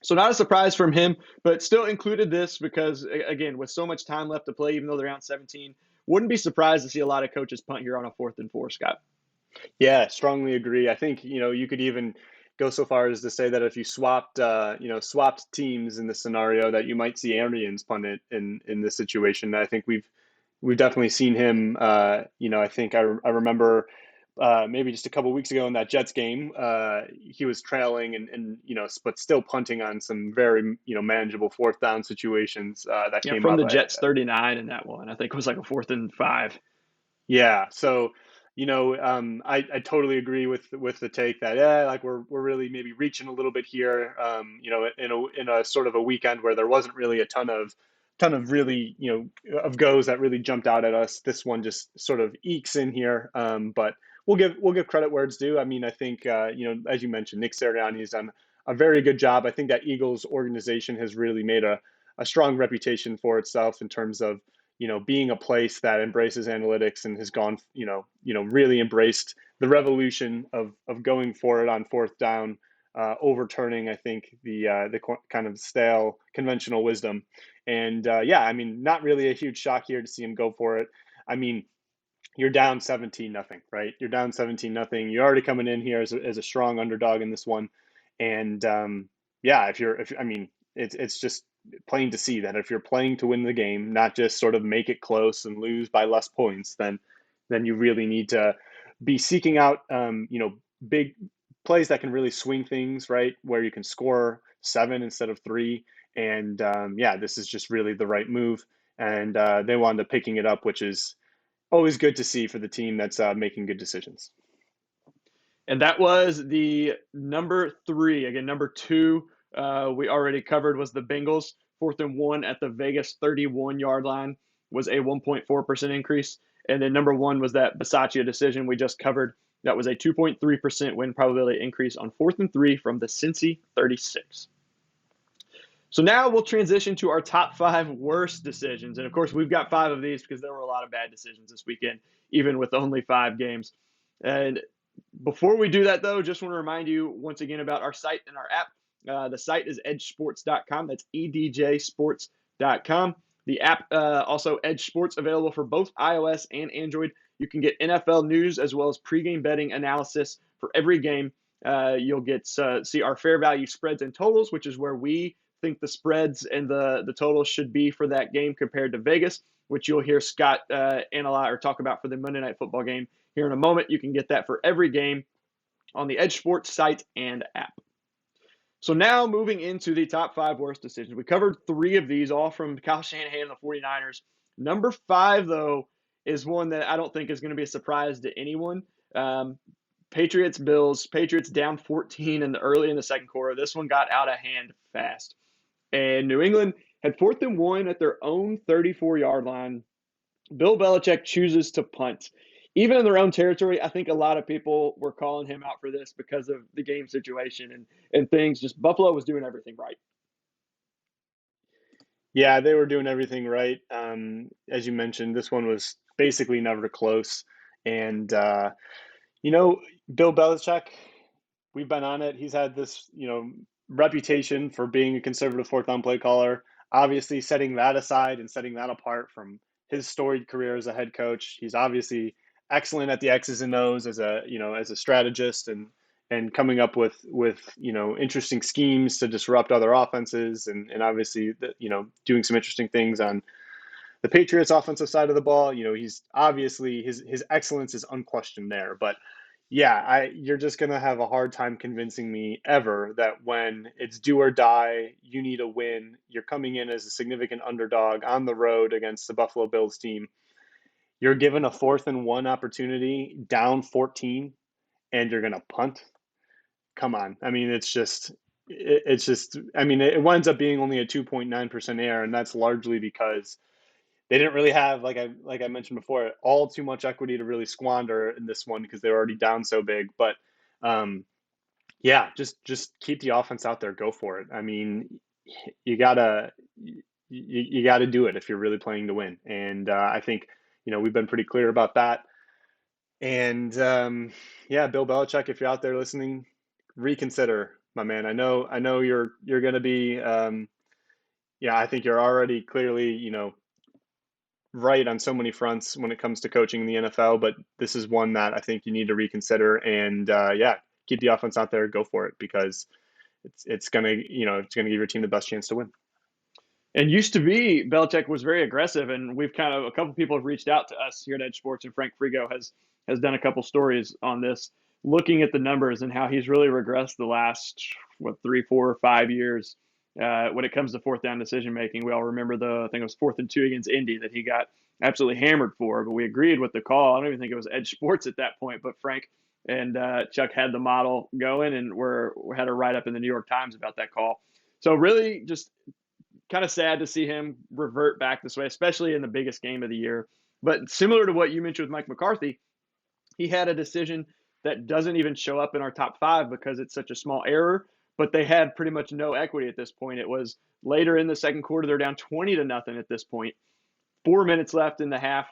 So not a surprise from him, but still included this because, again, with so much time left to play, even though they're out 17, wouldn't be surprised to see a lot of coaches punt here on a 4th and 4, Scott. Yeah, strongly agree. I think, you could even go so far as to say that if you swapped teams in this scenario, that you might see Arians punt it in this situation. I think we've definitely seen him. I think I remember maybe just a couple weeks ago in that Jets game, he was trailing and but still punting on some very manageable 4th down situations that came from up. the Jets 39 in that one. I think it was like a 4th and 5. Yeah, so I totally agree with the take that like we're really maybe reaching a little bit here. In a sort of a weekend where there wasn't really a ton of really of goes that really jumped out at us. This one just sort of ekes in here, but we'll give credit where it's due. I mean, I think as you mentioned, Nick Sirianni has done a very good job. I think that Eagles organization has really made a strong reputation for itself in terms of being a place that embraces analytics and has gone really embraced the revolution of going for it on 4th down, overturning I think the kind of stale conventional wisdom. And yeah, I mean, not really a huge shock here to see him go for it. I mean, you're down 17-0, right? You're down 17-0. You're already coming in here as a strong underdog in this one. And yeah, it's just plain to see that if you're playing to win the game, not just sort of make it close and lose by less points, then you really need to be seeking out big plays that can really swing things, right? Where you can score 7 instead of 3. And yeah, this is just really the right move. And they wound up picking it up, which is always good to see for the team that's making good decisions. And that was the number 3. Again, number 2 we already covered was the Bengals. 4th and 1 at the Vegas 31-yard line was a 1.4% increase. And then number 1 was that Bisaccia decision we just covered. That was a 2.3% win probability increase on 4th and 3 from the Cincy 36. So now we'll transition to our top 5 worst decisions. And of course, we've got 5 of these because there were a lot of bad decisions this weekend, even with only 5 games. And before we do that, though, just want to remind you once again about our site and our app. The site is EdjSports.com. That's EdjSports.com. The app, also Edge Sports, available for both iOS and Android. You can get NFL news as well as pregame betting analysis for every game You'll get see our fair value spreads and totals, which is where we think the spreads and the totals should be for that game compared to Vegas, which you'll hear Scott analyze or talk about for the Monday Night Football game here in a moment. You can get that for every game on the EdjSports site and app. So now moving into the top 5 worst decisions. We covered 3 of these, all from Kyle Shanahan and the 49ers. Number 5, though, is one that I don't think is going to be a surprise to anyone. Patriots, Bills. Patriots down 14 early in the second quarter. This one got out of hand fast. And New England had 4th and 1 at their own 34-yard line. Bill Belichick chooses to punt. Even in their own territory, I think a lot of people were calling him out for this because of the game situation and things. Just Buffalo was doing everything right. Yeah, they were doing everything right. As you mentioned, this one was basically never close. And, Bill Belichick, we've been on it. He's had this, reputation for being a conservative fourth down play caller. Obviously, setting that aside and setting that apart from his storied career as a head coach, he's obviously excellent at the X's and O's as a strategist and coming up with interesting schemes to disrupt other offenses and obviously doing some interesting things on the Patriots offensive side of the ball. He's obviously his excellence is unquestioned there, but yeah, you're just going to have a hard time convincing me ever that when it's do or die, you need a win, you're coming in as a significant underdog on the road against the Buffalo Bills team. You're given a 4th and 1 opportunity, down 14, and you're going to punt. Come on. I mean, it winds up being only a 2.9% error, and that's largely because they didn't really have, like I mentioned before, all too much equity to really squander in this one because they were already down so big. But just keep the offense out there, go for it. I mean, you gotta do it if you're really playing to win. And I think we've been pretty clear about that. And Bill Belichick, if you're out there listening, reconsider, my man. I know you're going to be. I think you're already clearly right on so many fronts when it comes to coaching in the NFL, but this is one that I think you need to reconsider and keep the offense out there, go for it because it's gonna give your team the best chance to win. And used to be Belichick was very aggressive, and we've a couple people have reached out to us here at EdjSports, and Frank Frigo has done a couple stories on this, looking at the numbers and how he's really regressed the last 3, 4, or 5 years when it comes to 4th down decision making. We all remember I think it was 4th and 2 against Indy that he got absolutely hammered for, but we agreed with the call. I don't even think it was EdjSports at that point, but Frank and Chuck had the model going, and we had a write up in the New York Times about that call. So really, just kind of sad to see him revert back this way, especially in the biggest game of the year. But similar to what you mentioned with Mike McCarthy, he had a decision that doesn't even show up in our top 5 because it's such a small error, but they had pretty much no equity at this point. It was later in the second quarter. They're down 20-0 at this point. 4 minutes left in the half.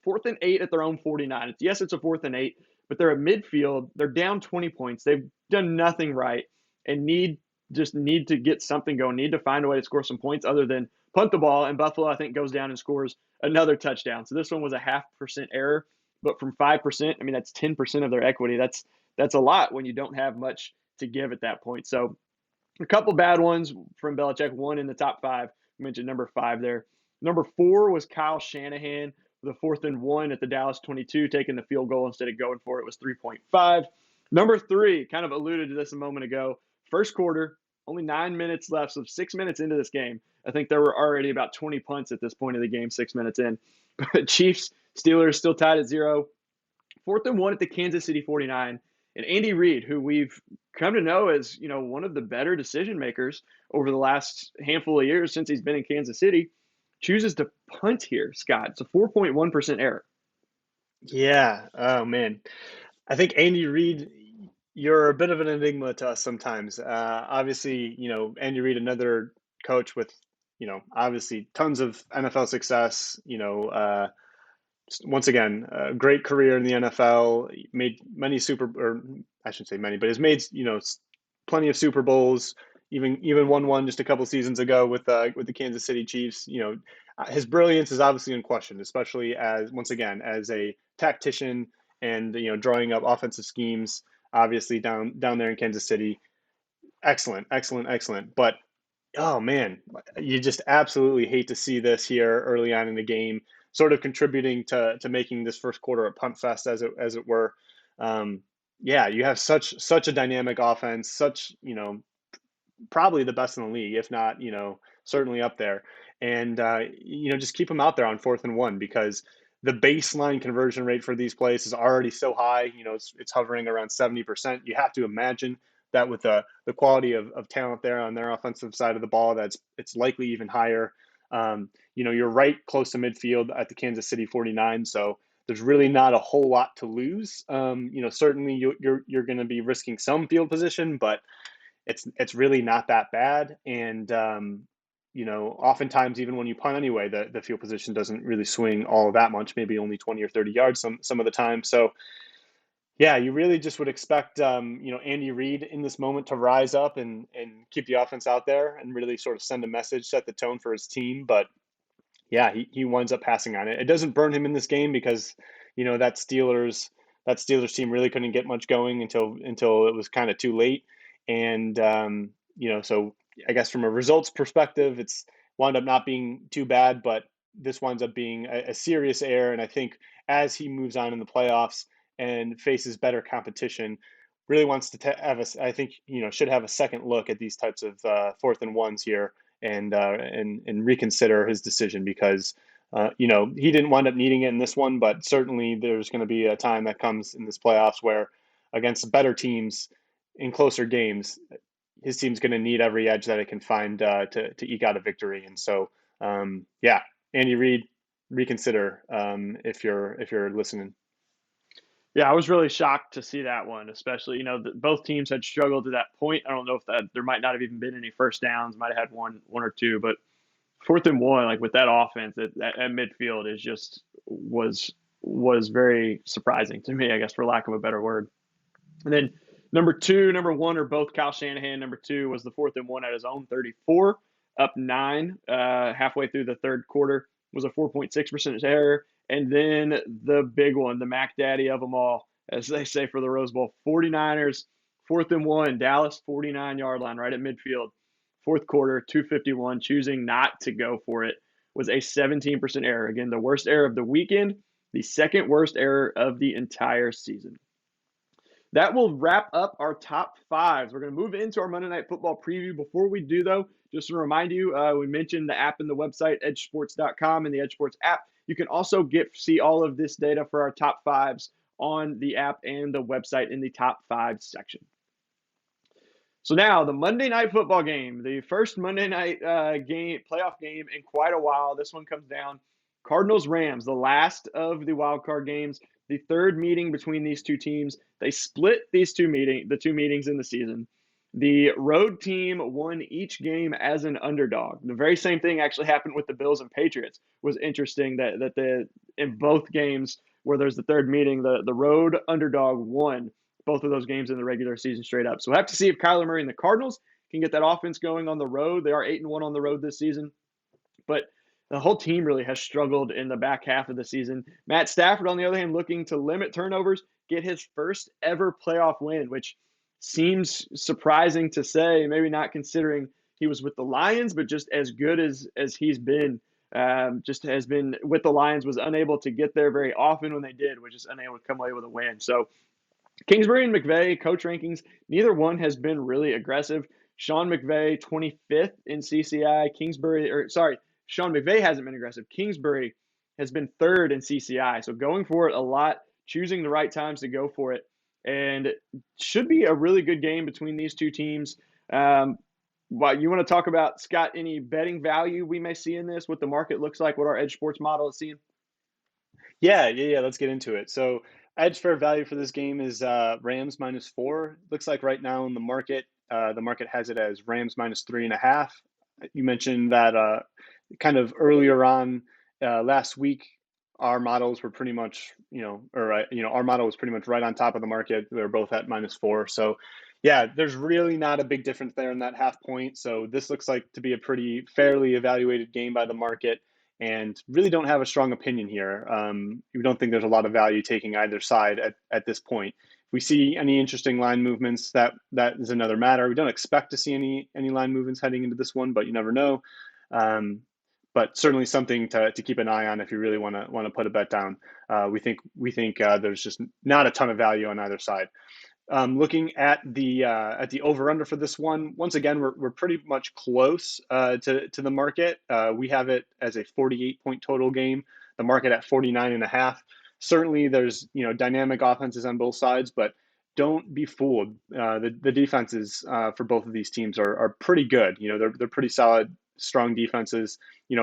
4th and 8 at their own 49. Yes, it's a 4th and 8, but they're at midfield. They're down 20 points. They've done nothing right and need to get something going, need to find a way to score some points other than punt the ball. And Buffalo, I think, goes down and scores another touchdown. So this one was a 0.5% error, but from 5%, I mean, that's 10% of their equity. That's a lot when you don't have much to give at that point. So a couple bad ones from Belichick, one in the top 5. I mentioned number 5 there. Number 4 was Kyle Shanahan with a 4th and 1 at the Dallas 22, taking the field goal instead of going for it. It was 3.5. Number 3, kind of alluded to this a moment ago. First quarter, only 9 minutes left, so 6 minutes into this game. I think there were already about 20 punts at this point of the game, 6 minutes in. But Chiefs, Steelers still tied at 0. 4th and 1 at the Kansas City 49. And Andy Reid, who we've come to know as, one of the better decision makers over the last handful of years since he's been in Kansas City, chooses to punt here, Scott. It's a 4.1% error. Yeah. Oh, man. I think Andy Reid, you're a bit of an enigma to us sometimes. Obviously, Andy Reid, another coach with, obviously tons of NFL success, once again, a great career in the NFL, made many or I shouldn't say many, but has made, plenty of Super Bowls, even won one just a couple seasons ago with the Kansas City Chiefs. His brilliance is obviously unquestioned, especially as a tactician and drawing up offensive schemes. obviously down there in Kansas City. Excellent, excellent, excellent. But oh man, you just absolutely hate to see this here early on in the game, sort of contributing to making this first quarter a punt fest, as it were. Um, yeah, you have such a dynamic offense, such probably the best in the league, if not certainly up there, and just keep them out there on 4th and 1 because the baseline conversion rate for these plays is already so high. It's hovering around 70%. You have to imagine that with the quality of talent there on their offensive side of the ball, it's likely even higher. You're right close to midfield at the Kansas City 49, so there's really not a whole lot to lose. Certainly you're going to be risking some field position, but it's really not that bad. And oftentimes even when you punt anyway, the field position doesn't really swing all that much, maybe only 20 or 30 yards some of the time. So yeah, you really just would expect Andy Reid in this moment to rise up and keep the offense out there and really sort of send a message, set the tone for his team. But yeah, he winds up passing on it. It doesn't burn him in this game because that Steelers team really couldn't get much going until it was kind of too late. And so I guess from a results perspective, it's wound up not being too bad, but this winds up being a serious error. And I think as he moves on in the playoffs and faces better competition, really wants to have I think should have a second look at these types of 4th and 1s here and reconsider his decision because he didn't wind up needing it in this one, but certainly there's going to be a time that comes in this playoffs where against better teams in closer games, his team's going to need every edge that it can find to eke out a victory. And so, yeah, Andy Reid, reconsider if you're listening. Yeah, I was really shocked to see that one, especially, both teams had struggled to that point. I don't know if there might not have even been any first downs, might have had one or two, but 4th and 1, like with that offense at midfield was very surprising to me, I guess, for lack of a better word. And then number one are both Kyle Shanahan. Number two was the 4th and 1 at his own 34, up 9, halfway through the third quarter, was a 4.6% error. And then the big one, the Mac Daddy of them all, as they say for the Rose Bowl, 49ers, 4th and 1, Dallas 49-yard line right at midfield. Fourth quarter, 2:51, choosing not to go for it was a 17% error. Again, the worst error of the weekend, the second worst error of the entire season. That will wrap up our top fives. We're going to move into our Monday Night Football preview. Before we do, though, just to remind you, we mentioned the app and the website, EdjSports.com and the EdjSports app. You can also see all of this data for our top fives on the app and the website in the top five section. So now the Monday Night Football game, the first Monday night playoff game in quite a while. This one comes down. Cardinals-Rams, the last of the wildcard games, the third meeting between these two teams. They split the two meetings in the season. The road team won each game as an underdog. The very same thing actually happened with the Bills and Patriots. It was interesting that in both games where there's the third meeting, the road underdog won both of those games in the regular season straight up. So we'll have to see if Kyler Murray and the Cardinals can get that offense going on the road. They are 8-1 on the road this season, but the whole team really has struggled in the back half of the season. Matt Stafford, on the other hand, looking to limit turnovers, get his first ever playoff win, which seems surprising to say, maybe not considering he was with the Lions, but just as good as he's been, just has been with the Lions, was unable to get there very often. When they did, was just unable to come away with a win. So Kingsbury and McVay, coach rankings, neither one has been really aggressive. Sean McVay, 25th in CCI. Sean McVay hasn't been aggressive. Kingsbury has been third in CCI. So going for it a lot, choosing the right times to go for it. And should be a really good game between these two teams. What you want to talk about, Scott, any betting value we may see in this, what the market looks like, what our Edge Sports model is seeing? Yeah. Let's get into it. So edge fair value for this game is Rams -4. Looks like right now in the market has it as Rams -3.5. You mentioned that kind of earlier on last week, our models were pretty much, our model was pretty much right on top of the market. They were both at -4. So yeah, there's really not a big difference there in that half point. So this looks like to be a pretty fairly evaluated game by the market, and really don't have a strong opinion here. We don't think there's a lot of value taking either side at this point. we see any interesting line movements, that is another matter. We don't expect to see any line movements heading into this one, but you never know. But certainly something to keep an eye on if you really want to put a bet down. We think there's just not a ton of value on either side. Looking at the over under for this one, once again we're pretty much close to the market. We have it as a 48-point total game. The market at 49.5. Certainly, there's dynamic offenses on both sides, but don't be fooled. The defenses for both of these teams are pretty good. They're pretty solid, strong defenses.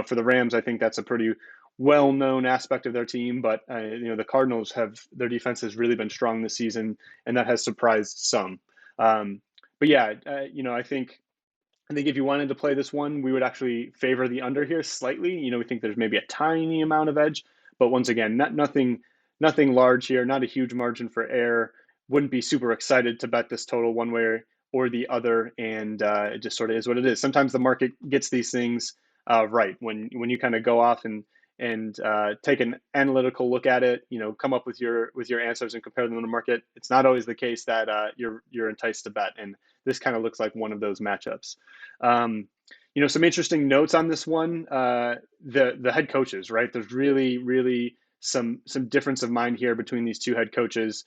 For the Rams, I think that's a pretty well-known aspect of their team, but the Cardinals their defense has really been strong this season, and that has surprised some. But yeah, I think if you wanted to play this one, we would actually favor the under here slightly. We think there's maybe a tiny amount of edge, but once again, nothing large here, not a huge margin for error. Wouldn't be super excited to bet this total one way or the other, and it just sort of is what it is. Sometimes the market gets these things right when you kind of go off and take an analytical look at it, come up with your answers and compare them to the market. It's not always the case that you're enticed to bet, and this kind of looks like one of those matchups. Some interesting notes on this one. The head coaches, right? There's really some difference of mind here between these two head coaches.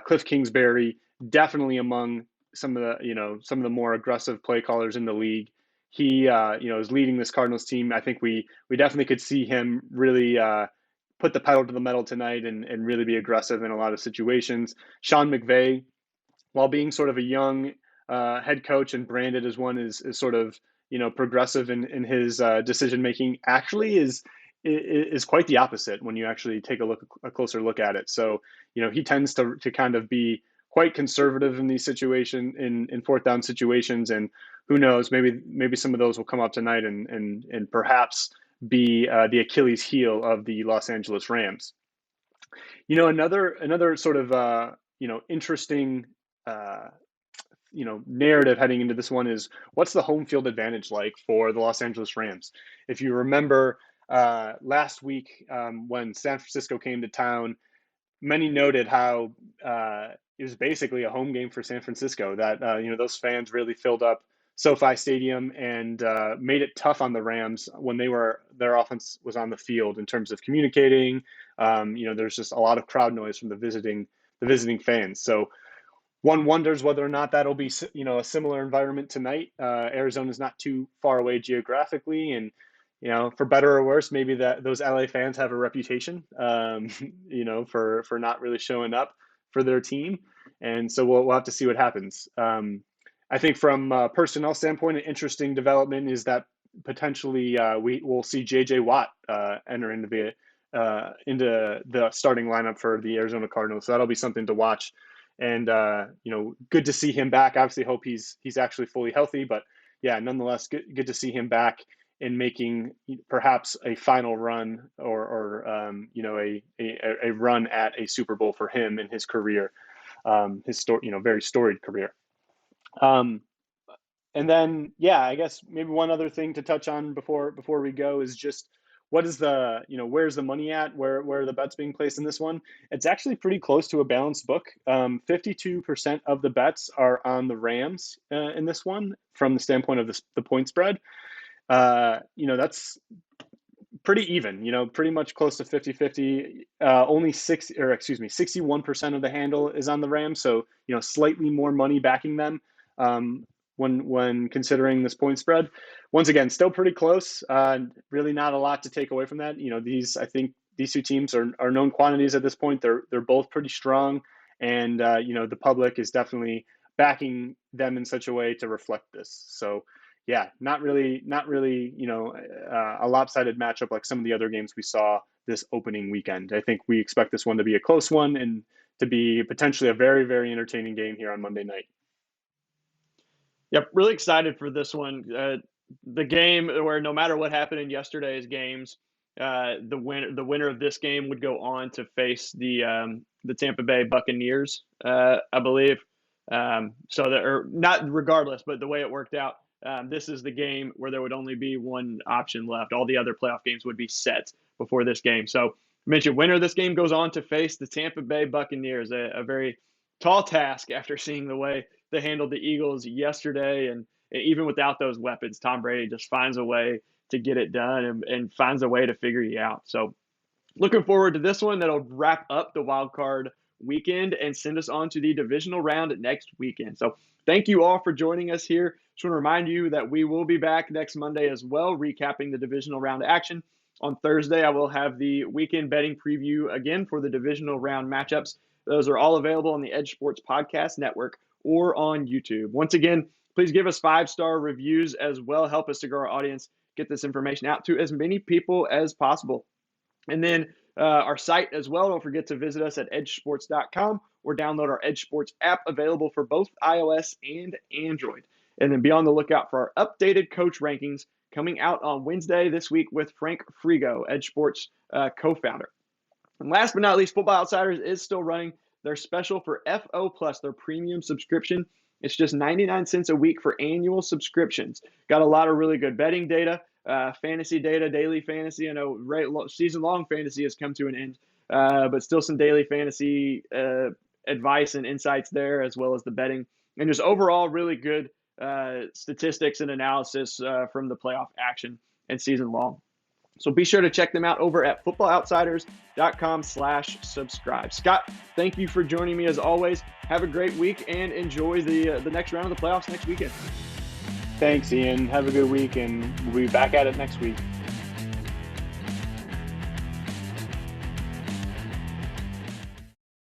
Cliff Kingsbury, definitely among some of the more aggressive play callers in the league. He is leading this Cardinals team. I think we definitely could see him really put the pedal to the metal tonight and really be aggressive in a lot of situations. Sean McVay, while being sort of a young head coach and branded as one is sort of progressive in his decision making, actually is quite the opposite when you actually take a closer look at it. So he tends to kind of be quite conservative in these situations, in fourth down situations, and who knows, maybe some of those will come up tonight and perhaps be the Achilles heel of the Los Angeles Rams. Another sort of interesting narrative heading into this one is, what's the home field advantage like for the Los Angeles Rams? If you remember last week when San Francisco came to town, many noted how it was basically a home game for San Francisco, that those fans really filled up SoFi Stadium and made it tough on the Rams when their offense was on the field in terms of communicating. There's just a lot of crowd noise from the visiting fans. So one wonders whether or not that'll be a similar environment tonight. Arizona's not too far away geographically, and for better or worse, maybe those LA fans have a reputation, for not really showing up for their team, and so we'll have to see what happens. I think from a personnel standpoint, an interesting development is that potentially we will see J.J. Watt enter into the starting lineup for the Arizona Cardinals. So that'll be something to watch, and good to see him back. Obviously, hope he's actually fully healthy, but yeah, nonetheless, good to see him back in making perhaps a final run or a run at a Super Bowl for him in his career, very storied career. And then, yeah, I guess maybe one other thing to touch on before we go is just what is where's the money at? Where are the bets being placed in this one? It's actually pretty close to a balanced book. 52% of the bets are on the Rams in this one from the standpoint of the point spread. That's pretty even, pretty much close to 50-50. Only 61% of the handle is on the Rams. So, slightly more money backing them when considering this point spread. Once again, still pretty close. Really not a lot to take away from that. I think these two teams are known quantities at this point. They're both pretty strong, and the public is definitely backing them in such a way to reflect this. So yeah, not really, a lopsided matchup like some of the other games we saw this opening weekend. I think we expect this one to be a close one and to be potentially a very, very entertaining game here on Monday night. Yep, really excited for this one. The game where no matter what happened in yesterday's games, the winner of this game would go on to face the Tampa Bay Buccaneers, I believe. Or not regardless, but the way it worked out, this is the game where there would only be one option left. All the other playoff games would be set before this game. So I mentioned winner of this game goes on to face the Tampa Bay Buccaneers, a very tall task after seeing the way they handled the Eagles yesterday. And even without those weapons, Tom Brady just finds a way to get it done and finds a way to figure you out. So looking forward to this one that'll wrap up the wild card weekend and send us on to the divisional round next weekend. So thank you all for joining us here. Just want to remind you that we will be back next Monday as well, recapping the divisional round action. On Thursday, I will have the weekend betting preview again for the divisional round matchups. Those are all available on the EdjSports Podcast Network or on YouTube. Once again, please give us 5-star reviews as well. Help us to grow our audience, get this information out to as many people as possible. And then our site as well. Don't forget to visit us at edjsports.com or download our EdjSports app, available for both iOS and Android. And then be on the lookout for our updated coach rankings coming out on Wednesday this week with Frank Frigo, EdjSports co-founder. And last but not least, Football Outsiders is still running their special for FO Plus, their premium subscription. It's just 99 cents a week for annual subscriptions. Got a lot of really good betting data, fantasy data, daily fantasy. I know season-long fantasy has come to an end, but still some daily fantasy advice and insights there, as well as the betting. And just overall really good statistics and analysis from the playoff action and season long. So be sure to check them out over at footballoutsiders.com/subscribe. Scott, thank you for joining me as always. Have a great week and enjoy the next round of the playoffs next weekend. Thanks, Ian. Have a good week, and we'll be back at it next week.